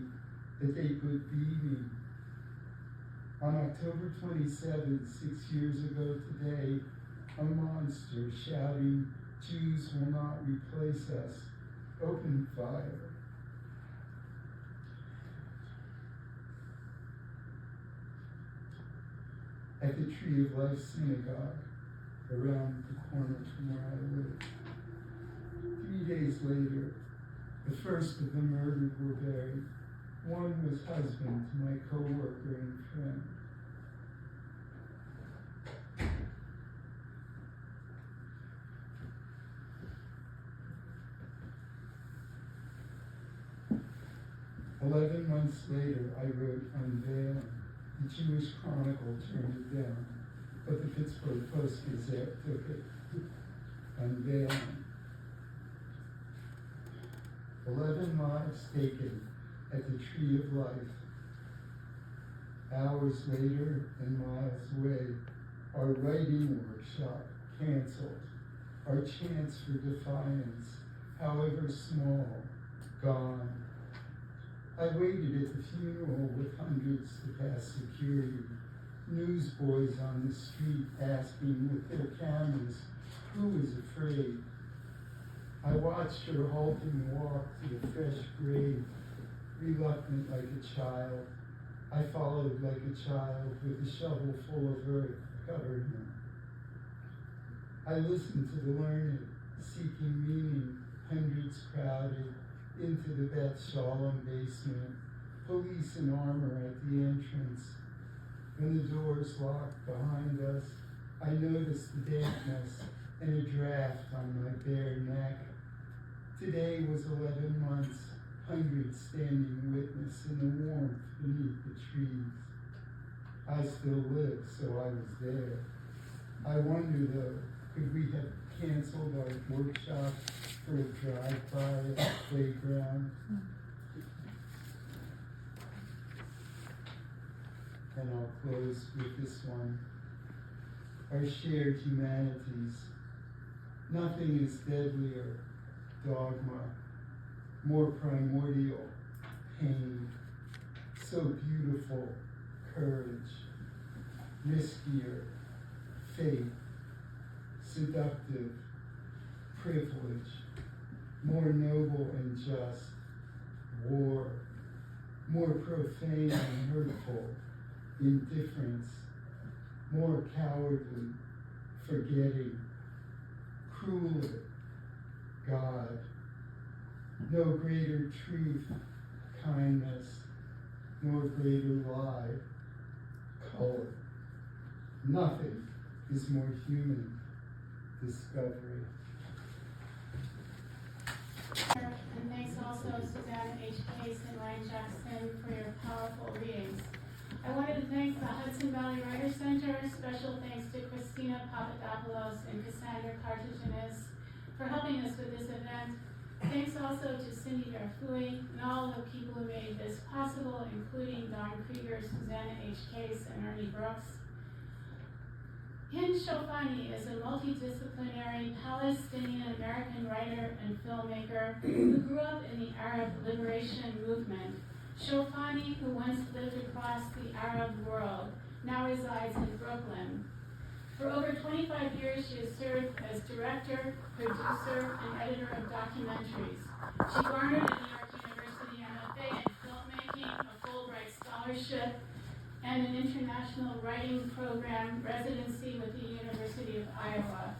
that they could be me. On October 27th, 6 years ago today, a monster shouting, "Jews will not replace us," opened fire. At the Tree of Life Synagogue, around the corner from where I live. 3 days later, the first of the murdered were buried. One was husband to my co-worker and friend. "11 months later, I wrote Unveiling. The Jewish Chronicle turned it down, but the Pittsburgh Post-Gazette took it. Unveiling. 11 lives taken at the Tree of Life. Hours later and miles away, our writing workshop canceled. Our chance for defiance, however small, gone. I waited at the funeral with hundreds to pass security, newsboys on the street asking with their cameras, who is afraid? I watched her halting walk to the fresh grave, reluctant like a child. I followed like a child with a shovel full of earth covering him. I listened to the learned, seeking meaning, hundreds crowded into the Beth Shalom basement, police in armor at the entrance. When the doors locked behind us, I noticed the dampness and a draft on my bare neck. Today was 11 months, hundreds standing witness in the warmth beneath the trees. I still live, so I was there. I wonder though, could we have canceled our workshop for a drive-by at the playground? And I'll close with this one. Our shared humanities. Nothing is deadlier, dogma, more primordial, pain, so beautiful, courage, riskier, faith, seductive, privilege, more noble and just, war, more profane and hurtful, indifference, more cowardly, forgetting, crueler, God. No greater truth, kindness, nor greater lie, color. Nothing is more human, discovery. And thanks also Susana Case and Wang Jiaxin for your powerful readings. I wanted to thank the Hudson Valley Writers Center. Special thanks to Christina Papadopoulos and Cassandra Cartagenes for helping us with this event. Thanks also to Cindy Beer-Fouhy and all the people who made this possible, including Krieger, Susana Case, and Ernie Brooks. Hind Shoufani is a multidisciplinary Palestinian-American writer and filmmaker who grew up in the Arab liberation movement. Shoufani, who once lived across the Arab world, now resides in Brooklyn. For over 25 years, she has served as director, producer, and editor of documentaries. She garnered a New York University MFA in filmmaking, a Fulbright scholarship, and an international writing program residency with the University of Iowa.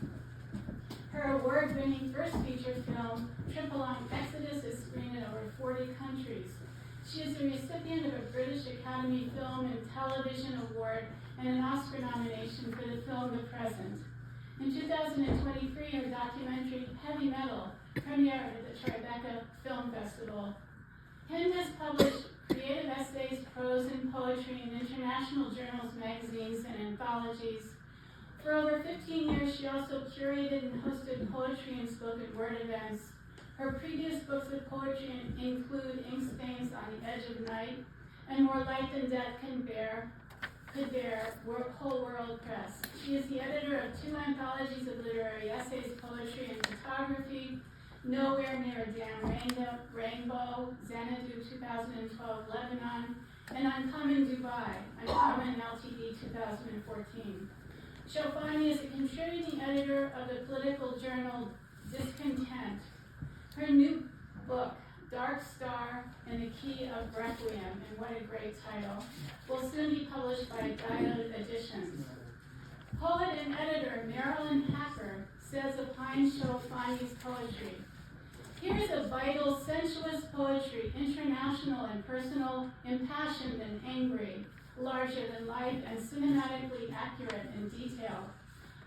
Her award-winning first feature film, Triple on Exodus, is screened in over 40 countries. She is the recipient of a British Academy Film and Television Award and an Oscar nomination for the film The Present. In 2023, her documentary, Heavy Metal, premiered at the Tribeca Film Festival. Hind has published creative essays, prose, and poetry in international journals, magazines, and anthologies. For over 15 years, she also curated and hosted poetry and spoken word events. Her previous books of poetry include Ink Stains on the Edge of Night and More Light Than Death Could Bear, Whole World Press. She is the editor of 2 anthologies of literary essays, poetry, and photography, Nowhere Near a Damn Rainbow, Xanadu 2012 Lebanon, and Uncommon Dubai, Uncommon LTD 2014. Shoufani is a contributing editor of the political journal Discontent. Her new book, Dark Star and the Key of Requiem, and what a great title, will soon be published by Diode Editions. Poet and editor Marilyn Hacker says of Hind Shoufani's poetry, "Here is a vital, sensuous poetry, international and personal, impassioned and angry, larger than life and cinematically accurate in detail.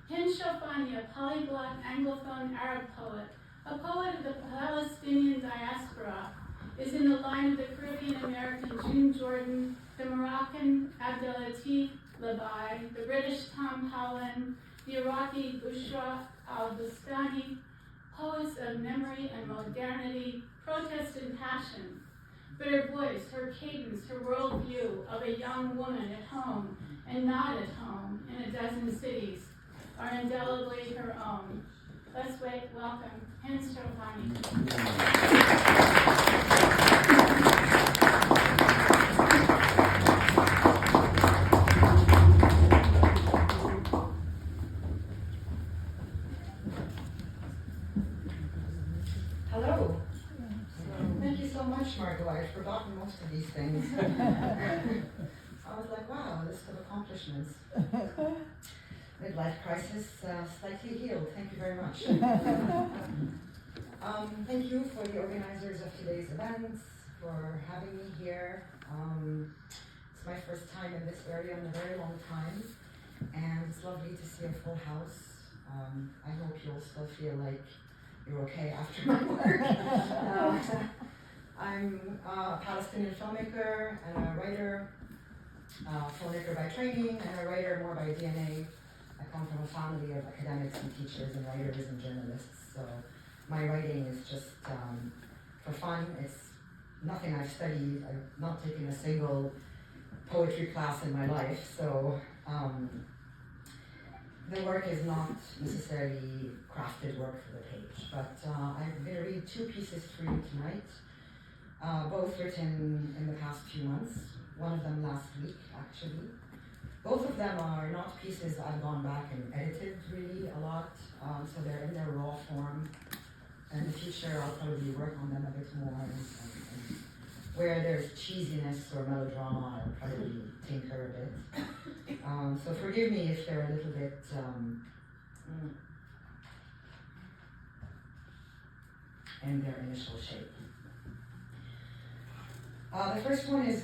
Hind Shoufani, a polyglot Anglophone Arab poet, a poet of the Palestinian diaspora, is in the line of the Caribbean-American June Jordan, the Moroccan Abdelatif Labai, the British Tom Howland, the Iraqi Bushra al-Bustani, poets of memory and modernity, protest and passion. But her voice, her cadence, her worldview of a young woman at home and not at home in a dozen cities are indelibly her own." Let's welcome Hind Shoufani. Hello. Thank you so much, Margo. I've forgotten most of these things. I was like, wow, a list of accomplishments. Midlife crisis, slightly healed. Thank you very much. Thank you for the organizers of today's events, for having me here. It's my first time in this area in a very long time, and it's lovely to see a full house. I hope you'll still feel like you're okay after my work. I'm a Palestinian filmmaker and a writer, filmmaker by training and a writer more by DNA. I come from a family of academics and teachers and writers and journalists, so my writing is just for fun. It's nothing I've studied. I've not taken a single poetry class in my life, so the work is not necessarily crafted work for the page. But I'm going to read 2 pieces for you tonight, both written in the past few months, one of them last week actually. Both of them are not pieces I've gone back and edited really a lot, so they're in their raw form. In the future, I'll probably work on them a bit more and Where there's cheesiness or melodrama, I'll probably tinker a bit. So forgive me if they're a little bit in their initial shape. The first one is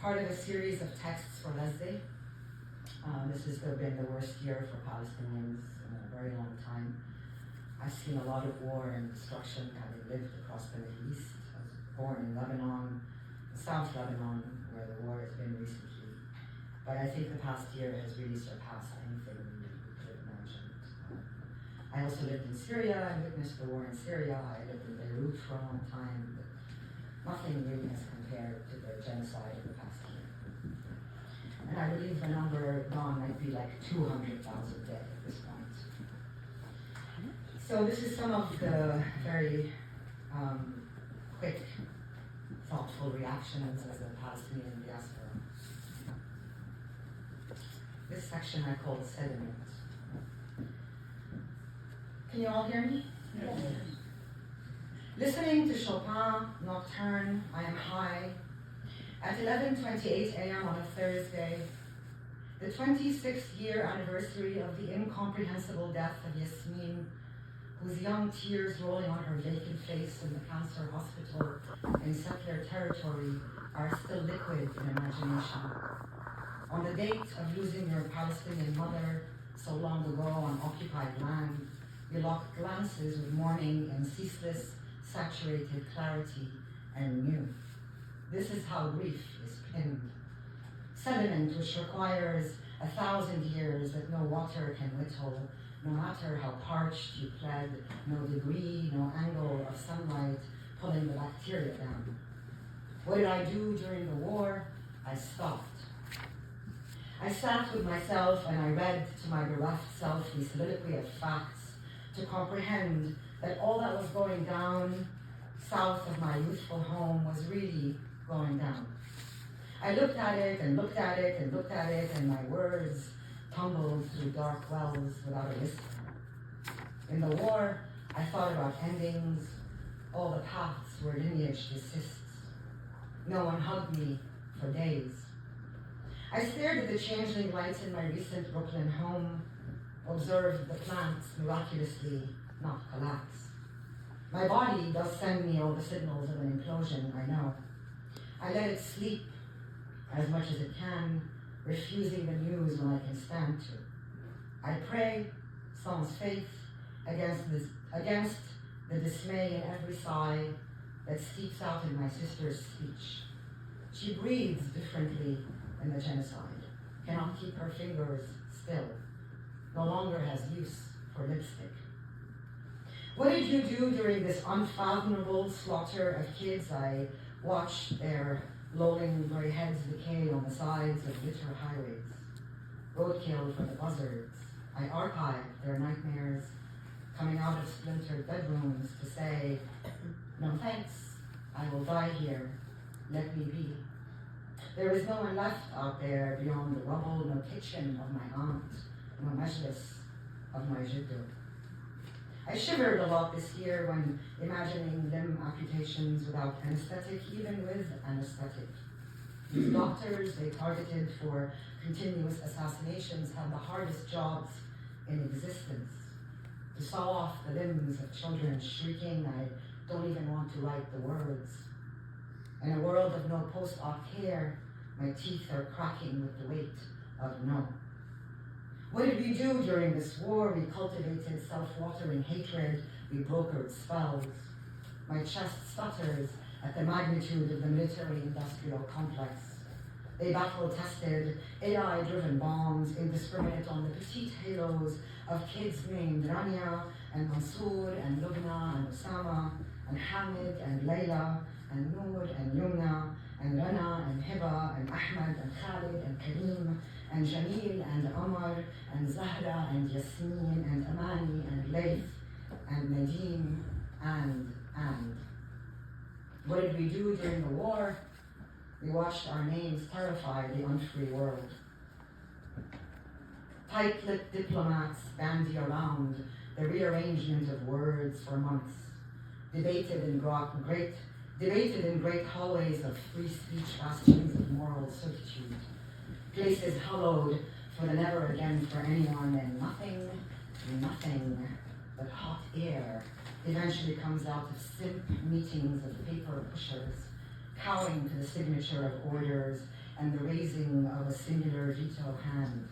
part of a series of texts for Leslie. This has been the worst year for Palestinians in a very long time. I've seen a lot of war and destruction having lived across the Middle East. I was born in Lebanon, South Lebanon, where the war has been recently. But I think the past year has really surpassed anything we could have imagined. I also lived in Syria and witnessed the war in Syria. I lived in Beirut for a long time, but nothing really has compared to the genocide of the past year. And I believe the number gone might be like 200,000 dead at this point. So this is some of the very quick, thoughtful reactions as a Palestinian diaspora. This section I call sediment. Can you all hear me? Yes. Listening to Chopin Nocturne, I am high. At 11:28 a.m. on a Thursday, the 26th year anniversary of the incomprehensible death of Yasmin, whose young tears rolling on her vacant face in the cancer hospital in settler territory are still liquid in imagination. On the date of losing your Palestinian mother so long ago on occupied land, you locked glances with mourning in ceaseless, saturated clarity and knew. This is how grief is pinned. Sediment which requires 1,000 years that no water can whittle, no matter how parched you pled, no degree, no angle of sunlight pulling the bacteria down. What did I do during the war? I stopped. I sat with myself and I read to my bereft self the soliloquy of facts to comprehend that all that was going down south of my youthful home was really going down. I looked at it and looked at it and looked at it, and my words tumbled through dark wells without a whisper. In the war, I thought about endings. All the paths were lineage desists. No one hugged me for days. I stared at the changeling lights in my recent Brooklyn home, observed the plants miraculously not collapse. My body does send me all the signals of an implosion, I know. I let it sleep as much as it can, refusing the news when I can stand to. I pray, sans faith, against the dismay in every sigh that seeps out in my sister's speech. She breathes differently in the genocide, cannot keep her fingers still, no longer has use for lipstick. What did you do during this unfathomable slaughter of kids? I watched their lolling gray heads decay on the sides of litter highways. Roadkill for the buzzards. I archived their nightmares, coming out of splintered bedrooms to say, no thanks, I will die here, let me be. There is no one left out there beyond the rubble, no kitchen of my aunt, no majlis of my jiddu. I shivered a lot this year when imagining limb amputations without anesthetic, even with anesthetic. These doctors they targeted for continuous assassinations had the hardest jobs in existence. To saw off the limbs of children shrieking, I don't even want to write the words. In a world of no post-op care, my teeth are cracking with the weight of no. What did we do during this war? We cultivated self-watering hatred, we brokered spells. My chest stutters at the magnitude of the military-industrial complex. They battle-tested, AI-driven bombs indiscriminate on the petite halos of kids named Rania and Mansour and Lubna and Osama and Hamid and Layla and Noor and Yumna and Rana and Hiba and Ahmed and Khalid and Kareem and Jamil and Amar and Zahra and Yasmin and Amani and Laith and Nadim and. What did we do during the war? We watched our names terrify the unfree world. Tight-lipped diplomats bandy around the rearrangement of words for months, debated in great debated in great hallways of free speech, bastions of moral certitude, places hallowed for the never again for anyone, and nothing but hot air eventually comes out of simp meetings of paper pushers, cowing to the signature of orders and the raising of a singular veto hand.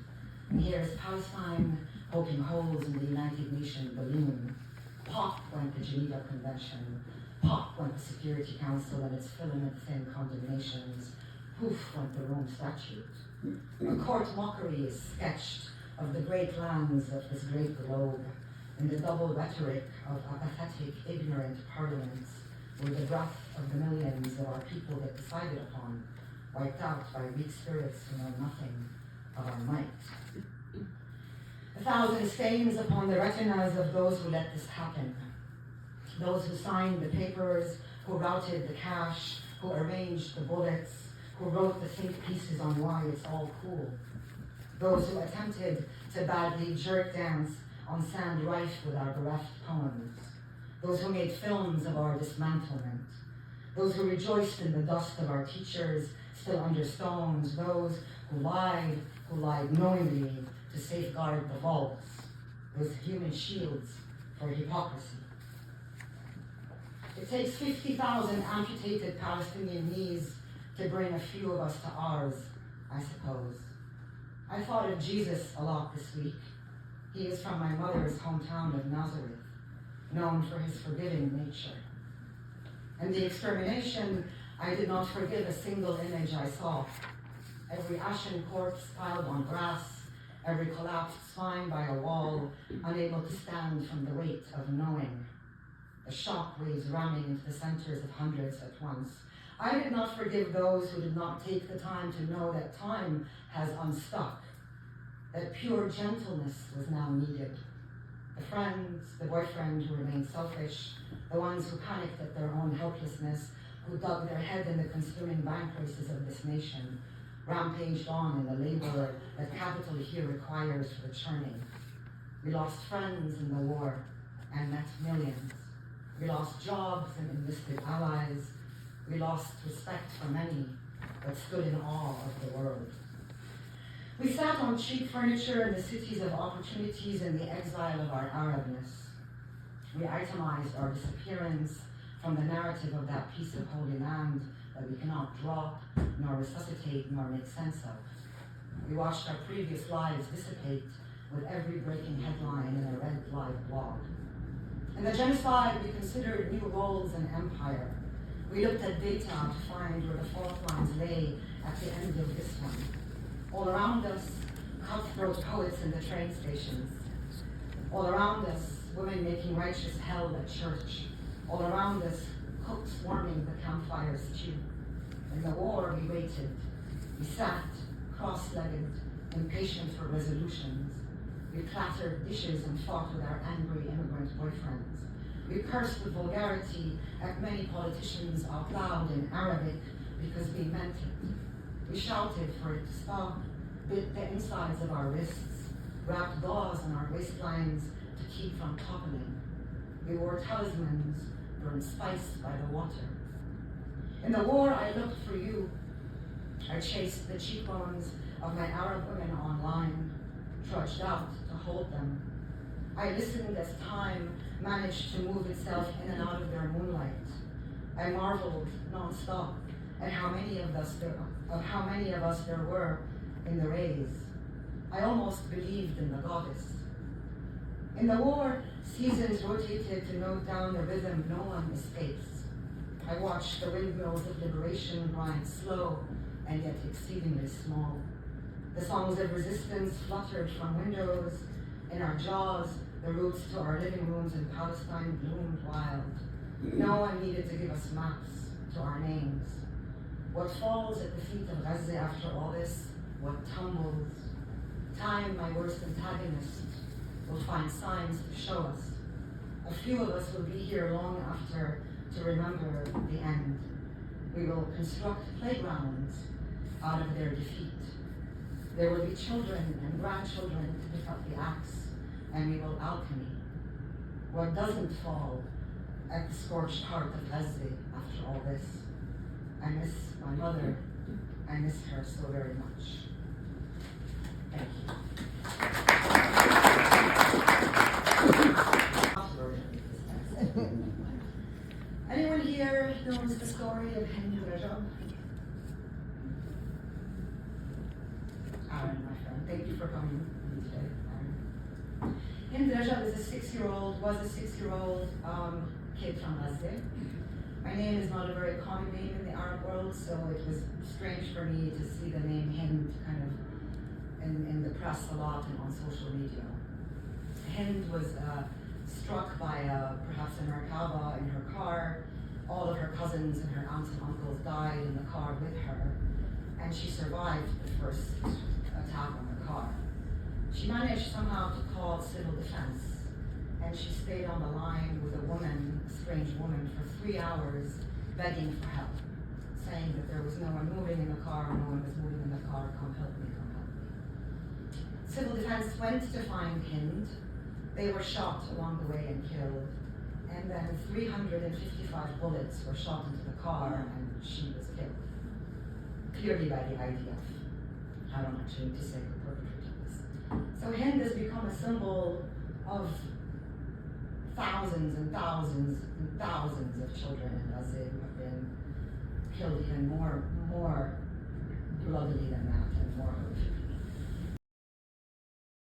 And here's Palestine poking holes in the United Nations balloon. Pop went the Geneva Convention. Pop went the Security Council and its filament-thin condemnations. Poof went the Rome Statute. A court mockery is sketched of the great lands of this great globe in the double rhetoric of apathetic, ignorant parliaments, where the breath of the millions of our people get decided upon, wiped out by weak spirits who know nothing of our might. 1,000 stains upon the retinas of those who let this happen. Those who signed the papers, who routed the cash, who arranged the bullets, who wrote the think pieces on why it's all cool. Those who attempted to badly jerk dance on sand rife with our bereft poems. Those who made films of our dismantlement. Those who rejoiced in the dust of our teachers still under stones. Those who lied knowingly to safeguard the vaults. Those human shields for hypocrisy. It takes 50,000 amputated Palestinian knees to bring a few of us to ours, I suppose. I thought of Jesus a lot this week. He is from my mother's hometown of Nazareth, known for his forgiving nature. And the extermination, I did not forgive a single image I saw. Every ashen corpse piled on grass, every collapsed spine by a wall, unable to stand from the weight of knowing. The shock waves ramming into the centers of hundreds at once. I did not forgive those who did not take the time to know that time has unstuck, that pure gentleness was now needed. The friends, the boyfriend who remained selfish, the ones who panicked at their own helplessness, who dug their head in the consuming bank races of this nation, rampaged on in the labor that capital here requires for the churning. We lost friends in the war and met millions. We lost jobs and enlisted allies. We lost respect for many, but stood in awe of the world. We sat on cheap furniture in the cities of opportunities in the exile of our Arabness. We itemized our disappearance from the narrative of that piece of holy land that we cannot drop, nor resuscitate, nor make sense of. We watched our previous lives dissipate with every breaking headline in a red live blog. In the genocide, we considered new roles in empire. We looked at data to find where the fault lines lay at the end of this one. All around us, cutthroat poets in the train stations. All around us, women making righteous hell at church. All around us, cooks warming the campfire stew. In the war, we waited. We sat, cross-legged, impatient for resolutions. We clattered dishes and fought with our angry immigrant boyfriends. We cursed with vulgarity at many politicians out loud in Arabic because we meant it. We shouted for it to stop, bit the insides of our wrists, wrapped gauze on our waistlines to keep from toppling. We wore talismans burned spice by the water. In the war, I looked for you. I chased the cheekbones of my Arab women online, trudged out to hold them. I listened as time managed to move itself in and out of their moonlight. I marveled nonstop at how many of us there were in the rays. I almost believed in the goddess. In the war, seasons rotated to note down the rhythm no one escapes. I watched the windmills of liberation grind slow and yet exceedingly small. The songs of resistance fluttered from windows. In our jaws, the routes to our living rooms in Palestine bloomed wild. No one needed to give us maps to our names. What falls at the feet of Gaza after all this? What tumbles? Time, my worst antagonist, will find signs to show us. A few of us will be here long after to remember the end. We will construct playgrounds out of their defeat. There will be children and grandchildren to pick up the axe, and we will alchemy. What doesn't fall at the scorched heart of Leslie after all this. I miss my mother. I miss her so very much. Thank you. Anyone here knows the story of Hind Shoufani? Aaron, my friend, thank you for coming today. Hind Shoufani was a 6-year-old kid from Leslie. My name is not a very common name in the Arab world, so it was strange for me to see the name Hind kind of in the press a lot and on social media. Hind was struck by perhaps a Merkava in her car. All of her cousins and her aunts and uncles died in the car with her, and she survived the first attack on the car. She managed somehow to call civil defense, and she stayed on the line with a woman, a strange woman, for 3 hours begging for help, saying that there was no one moving in the car, no one was moving in the car, come help me, come help me. Civil defense went to find Hind. They were shot along the way and killed, and then 355 bullets were shot into the car, and she was killed. Clearly by the IDF. I don't actually need to say who perpetrated this. So Hind has become a symbol of thousands and thousands and thousands of children in Leslie who have been killed even more bloodily than that and more horrifically.